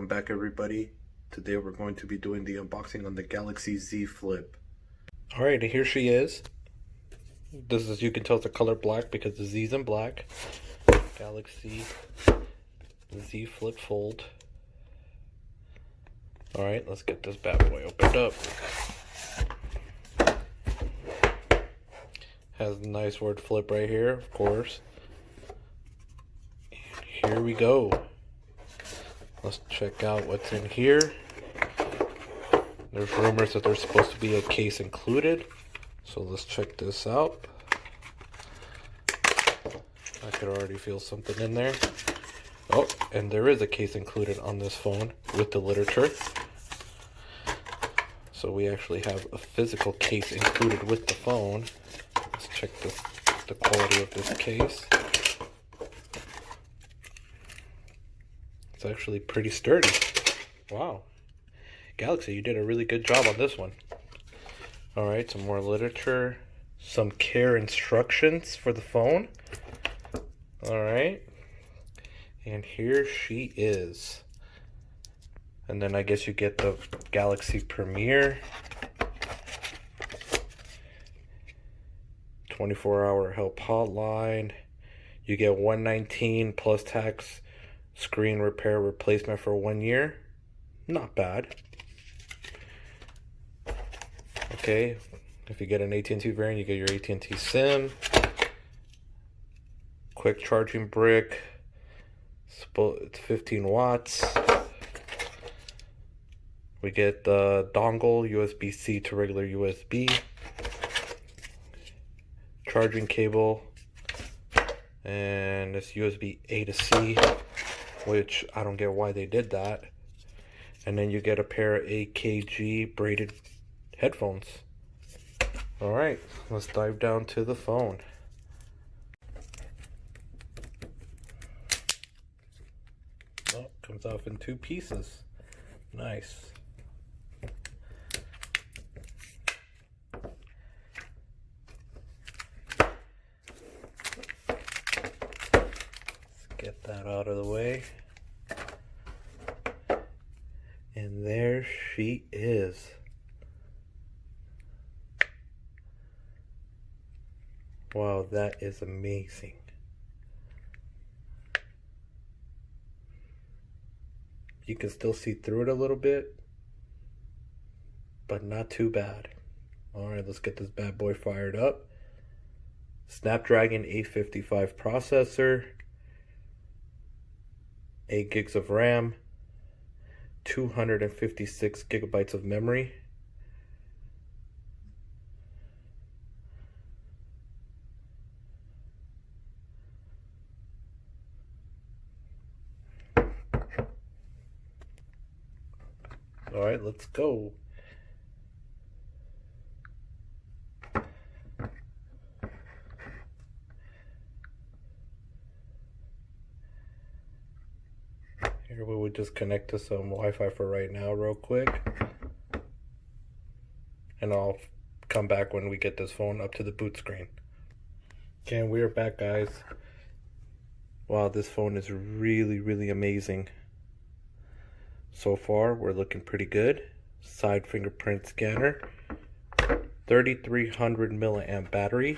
Welcome back, everybody. Today we're going to be doing the unboxing on the Galaxy Z Flip. Alright, here she is. This is, you can tell it's a color black because the Z's in black. Galaxy Z Flip Fold. Alright, let's get this bad boy opened up. Has a nice word flip right here, of course. And here we go. Let's check out what's in here. There's rumors that there's supposed to be a case included. So let's check this out. I could already feel something in there. Oh, and there is a case included on this phone with the literature. So we actually have a physical case included with the phone. Let's check the quality of this case. It's actually pretty sturdy. Wow. Galaxy, you did a really good job on this one. Alright, some more literature. Some care instructions for the phone. Alright. And here she is. And then I guess you get the Galaxy Premier. 24-hour help hotline. You get $119 plus tax screen repair replacement for 1 year. Not bad. Okay, if you get an AT&T variant, you get your AT&T SIM. Quick charging brick. It's 15 watts. We get the dongle, USB-C to regular USB. Charging cable. And it's USB A to C, which I don't get why they did that. And then you get a pair of AKG braided headphones. Alright, let's dive down to the phone. Oh, comes off in 2 pieces. Nice. Let's get that out of the way. And there she is. Wow, that is amazing. You can still see through it a little bit, but not too bad. Alright, let's get this bad boy fired up. Snapdragon 855 processor, 8 gigs of RAM, 256 gigabytes of memory. Alright, let's go. Here we would just connect to some Wi-Fi for right now real quick. And I'll come back when we get this phone up to the boot screen. Okay, and we're back, guys. Wow, this phone is really amazing. So far, we're looking pretty good. Side fingerprint scanner. 3300 milliamp battery.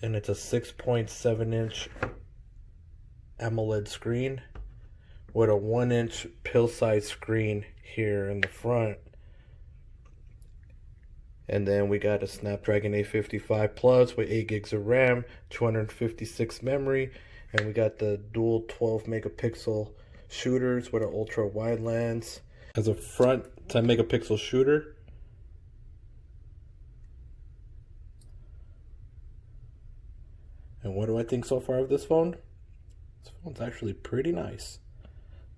And it's a 6.7-inch AMOLED screen with a 1-inch pill-sized screen here in the front. And then we got a Snapdragon 855 Plus with 8 gigs of RAM, 256 memory, and we got the dual 12 megapixel shooters with an ultra wide lens. As a front 10 megapixel shooter. And what do I think so far of this phone? This phone's actually pretty nice.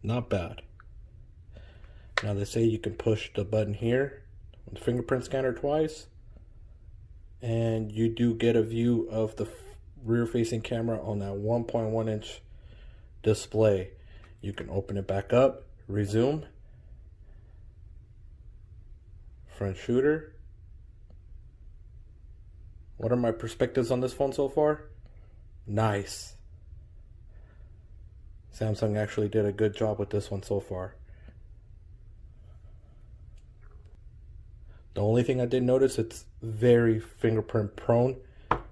Not bad. Now they say you can push the button here with the fingerprint scanner twice. And you do get a view of the rear facing camera on that 1.1 inch display. You can open it back up, resume, front shooter. What are my perspectives on this phone so far? Nice. Samsung actually did a good job with this one so far. The only thing I did notice, it's very fingerprint prone,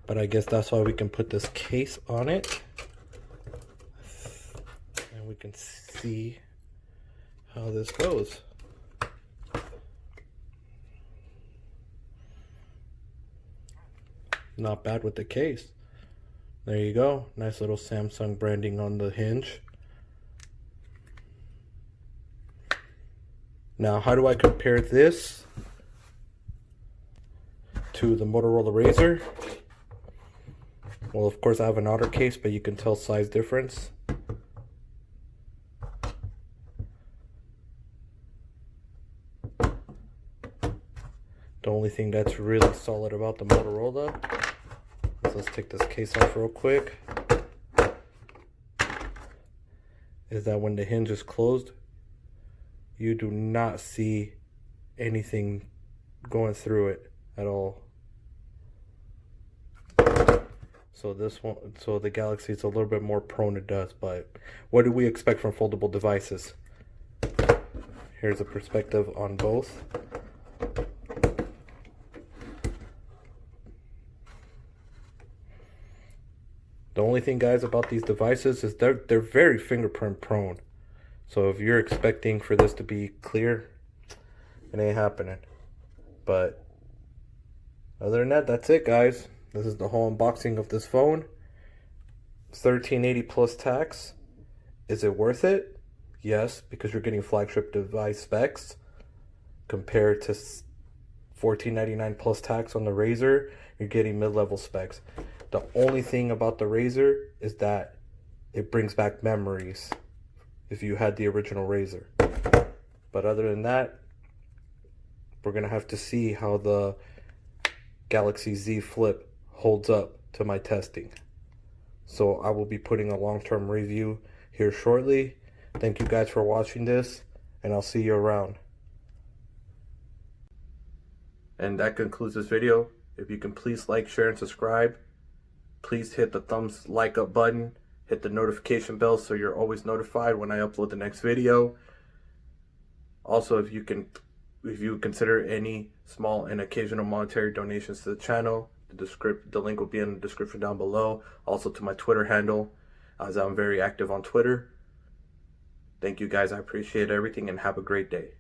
but I guess that's why we can put this case on it. And we can see how this goes. Not bad with the case. There you go. Nice little Samsung branding on the hinge. Now, how do I compare this to the Motorola Razr? Well, of course I have an outer case, but you can tell size difference. The only thing that's really solid about the Motorola is, let's take this case off real quick, is that when the hinge is closed, you do not see anything going through it at all. So this one, so the Galaxy is a little bit more prone to dust, but what do we expect from foldable devices? Here's a perspective on both. The only thing, guys, about these devices is they're very fingerprint prone. So if you're expecting for this to be clear, it ain't happening. But other than that, that's it, guys. This is the whole unboxing of this phone. $1,380 plus tax. Is it worth it? Yes, because you're getting flagship device specs compared to $1,499 plus tax on the Razr. You're getting mid-level specs. The only thing about the Razr is that it brings back memories if you had the original Razr. But other than that, we're gonna have to see how the Galaxy Z Flip holds up to my testing. So I will be putting a long-term review here shortly. Thank you guys for watching this, and I'll see you around. And that concludes this video. If you can please like, share, and subscribe. Please hit the thumbs like up button. Hit the notification bell so you're always notified when I upload the next video. Also, if you consider any small and occasional monetary donations to the channel, the link will be in the description down below. Also to my Twitter handle, as I'm very active on Twitter. Thank you guys. I appreciate everything and have a great day.